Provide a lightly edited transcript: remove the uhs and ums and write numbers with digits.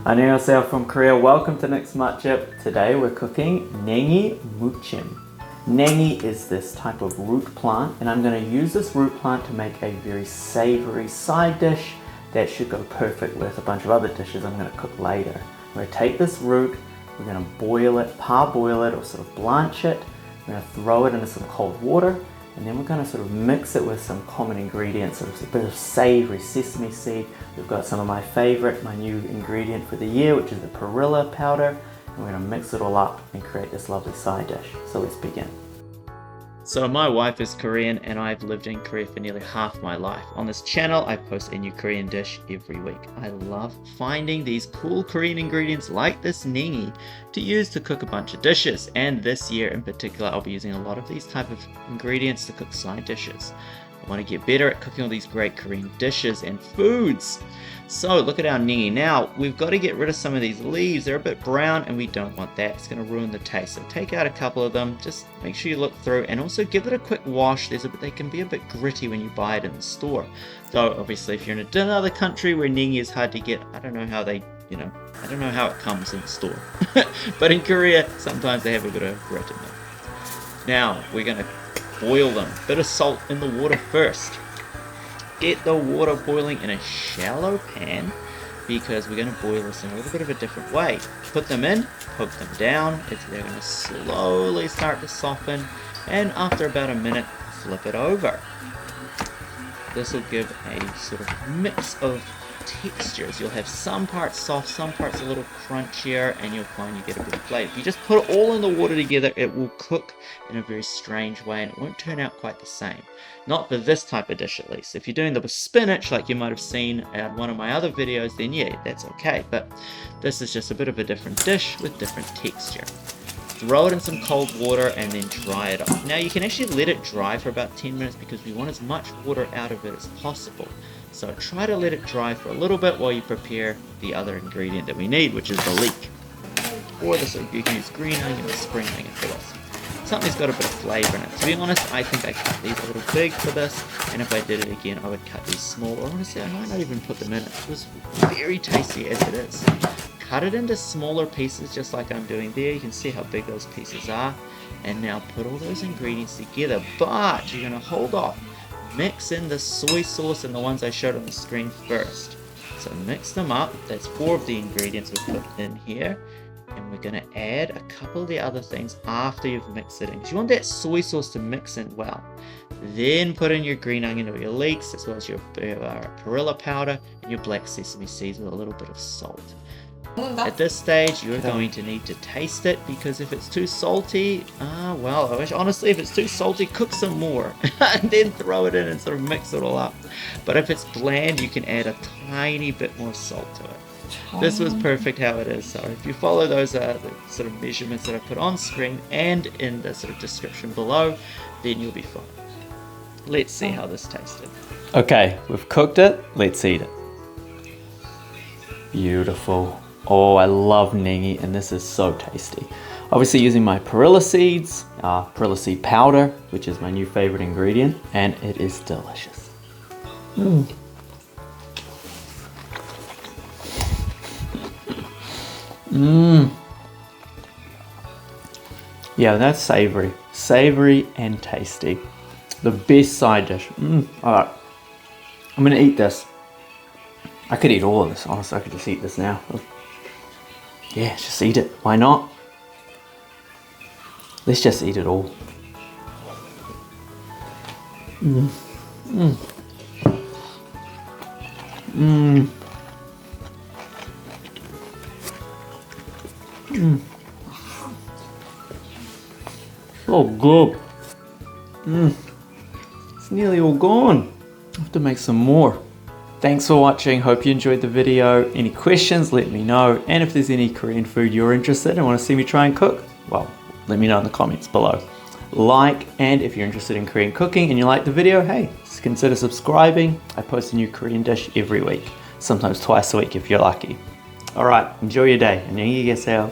안녕하세요 from Korea. Welcome to Next Muchim. Today we're cooking Naengi Muchim. Naengi is this type of root plant, and I'm going to use this root plant to make a very savory side dish that should go perfect with a bunch of other dishes I'm going to cook later. We're going to take this root, we're going to boil it, parboil it, or sort of blanch it. We're going to throw it into some cold water, and then we're going to sort of mix it with some common ingredients, so it's a bit of savory sesame seed. We've got some of my favorite, my new ingredient for the year, which is the Perilla powder, and we're going to mix it all up and create this lovely side dish. So let's begin. So my wife is Korean and I've lived in Korea for nearly half my life. On this channel I post a new Korean dish every week. I love finding these cool Korean ingredients like this naengi to use to cook a bunch of dishes, and this year in particular I'll be using a lot of these type of ingredients to cook side dishes. I want to get better at cooking all these great Korean dishes and foods. So look at our naengi. Now we've got to get rid of some of these leaves. They're a bit brown and we don't want that. It's going to ruin the taste. So take out a couple of them. Just make sure you look through and also give it a quick wash. They can be a bit gritty when you buy it in the store. So obviously if you're in another country where naengi is hard to get, I don't know how they, I don't know how it comes in the store. But in Korea, sometimes they have a bit of grit in them. Now we're going to boil them. Bit of salt in the water first. Get the water boiling in a shallow pan because we're going to boil this in a little bit of a different way. Put them in, poke them down, they're going to slowly start to soften, and after about a minute, flip it over. This will give a sort of mix of textures. You'll have some parts soft, some parts a little crunchier, and you'll find you get a bit of flavor. If you just put it all in the water together, it will cook in a very strange way and it won't turn out quite the same. Not for this type of dish at least. If you're doing the with spinach like you might have seen in one of my other videos, then yeah, that's okay. But this is just a bit of a different dish with different texture. Throw it in some cold water and then dry it off. Now you can actually let it dry for about 10 minutes because we want as much water out of it as possible. So try to let it dry for a little bit while you prepare the other ingredient that we need, which is the leek. Or you can use green onion or spring onion for this. Something's got a bit of flavor in it. To be honest, I think I cut these a little big for this, and if I did it again, I would cut these small. Or honestly, I might not even put them in. It was very tasty as it is. Cut it into smaller pieces just like I'm doing there. You can see how big those pieces are. And now put all those ingredients together, but you're going to hold off. Mix in the soy sauce and the ones I showed on the screen first. So mix them up. That's 4 of the ingredients we put in here. And we're going to add a couple of the other things after you've mixed it in, because you want that soy sauce to mix in well. Then put in your green onion or your leeks, as well as your perilla powder and your black sesame seeds with a little bit of salt. At this stage, you're going to need to taste it, because if it's too salty, honestly, if it's too salty, cook some more and then throw it in and sort of mix it all up. But if it's bland, you can add a tiny bit more salt to it. This was perfect how it is. So if you follow those the sort of measurements that I put on screen and in the sort of description below, then you'll be fine. Let's see how this tasted. Okay, we've cooked it. Let's eat it. Beautiful. Oh, I love naengi, and this is so tasty. Obviously using my Perilla seeds, Perilla Seed Powder, which is my new favorite ingredient, and it is delicious. Yeah, that's savory. Savory and tasty. The best side dish. Alright. I'm gonna eat this. I could eat all of this, honestly. I could just eat this now. Yeah, just eat it. Why not? Let's just eat it all. So good. It's nearly all gone. I have to make some more. Thanks for watching. Hope you enjoyed the video. Any questions, let me know. And if there's any Korean food you're interested in and want to see me try and cook, well, let me know in the comments below. And if you're interested in Korean cooking and you like the video, hey, consider subscribing. I post a new Korean dish every week, sometimes twice a week if you're lucky. Alright, enjoy your day. 안녕히 계세요.